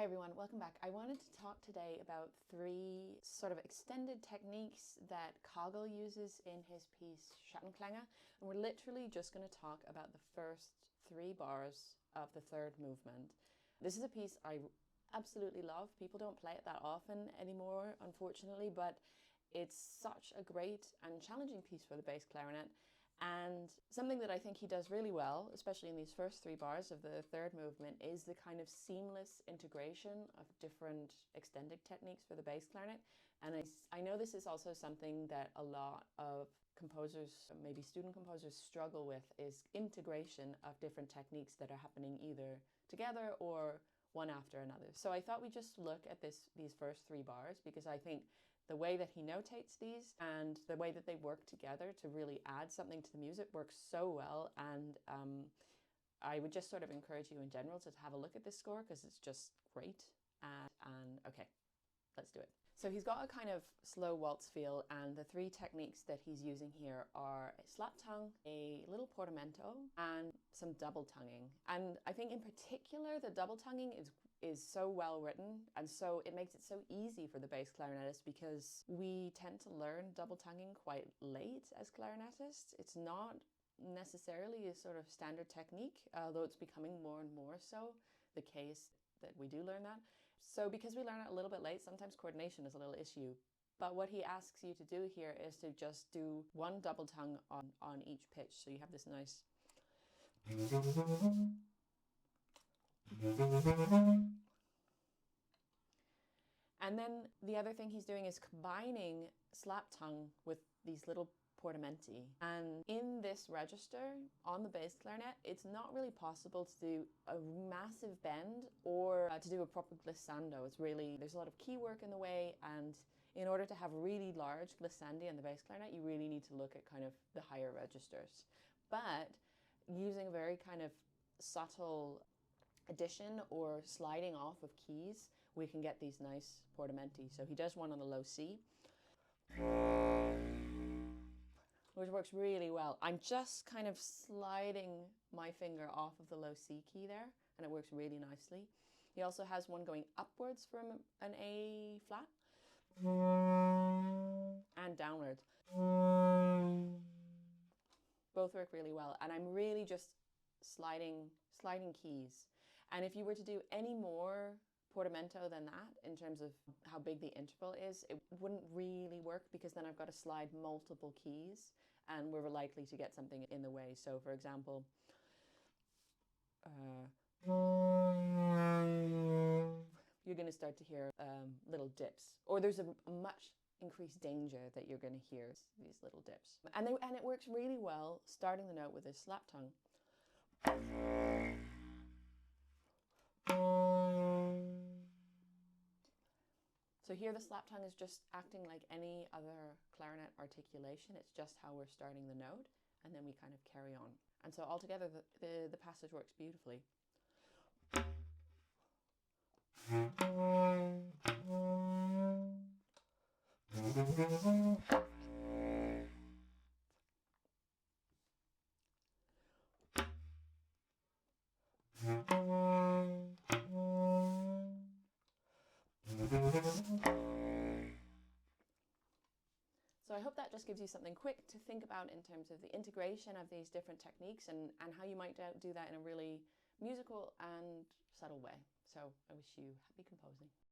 everyone, welcome back. I wanted to talk today about three sort of extended techniques that Kagel uses in his piece Schattenklänge, and we're literally just going to talk about the first three bars of the third movement. This is a piece I absolutely love. People don't play it that often anymore, unfortunately, but it's such a great and challenging piece for the bass clarinet. And something that I think he does really well, especially in these first three bars of the third movement, is the kind of seamless integration of different extended techniques for the bass clarinet. And I know this is also something that a lot of composers, maybe student composers, struggle with, is integration of different techniques that are happening either together or one after another. So I thought we'd just look at these first three bars, because I think the way that he notates these and the way that they work together to really add something to the music works so well. And I would just sort of encourage you in general to have a look at this score, because it's just great. And okay, let's do it. So he's got a kind of slow waltz feel, and the three techniques that he's using here are a slap tongue, a little portamento, and some double tonguing. And I think in particular the double tonguing is so well written, and so it makes it so easy for the bass clarinetist, because we tend to learn double tonguing quite late as clarinetists. It's not necessarily a sort of standard technique, although it's becoming more and more so the case that we do learn that. So because we learn it a little bit late, sometimes coordination is a little issue. But what he asks you to do here is to just do one double tongue on each pitch. So you have this nice... And then the other thing he's doing is combining slap tongue with these little portamenti. And in this register on the bass clarinet, it's not really possible to do a massive bend or to do a proper glissando. It's really, there's a lot of key work in the way, and in order to have really large glissandi in the bass clarinet, you really need to look at kind of the higher registers. But using a very kind of subtle addition or sliding off of keys, we can get these nice portamenti. So he does one on the low C, which works really well. I'm just kind of sliding my finger off of the low C key there, and it works really nicely. He also has one going upwards from an A flat and downwards. Both work really well, and I'm really just sliding keys. And if you were to do any more portamento than that, in terms of how big the interval is, it wouldn't really work, because then I've got to slide multiple keys and we're likely to get something in the way. So for example, you're going to start to hear little dips, or there's a much increased danger that you're going to hear these little dips. And it works really well starting the note with a slap tongue. So here the slap tongue is just acting like any other clarinet articulation. It's just how we're starting the note, and then we kind of carry on. And so altogether the passage works beautifully. So I hope that just gives you something quick to think about in terms of the integration of these different techniques and how you might do that in a really musical and subtle way. So I wish you happy composing.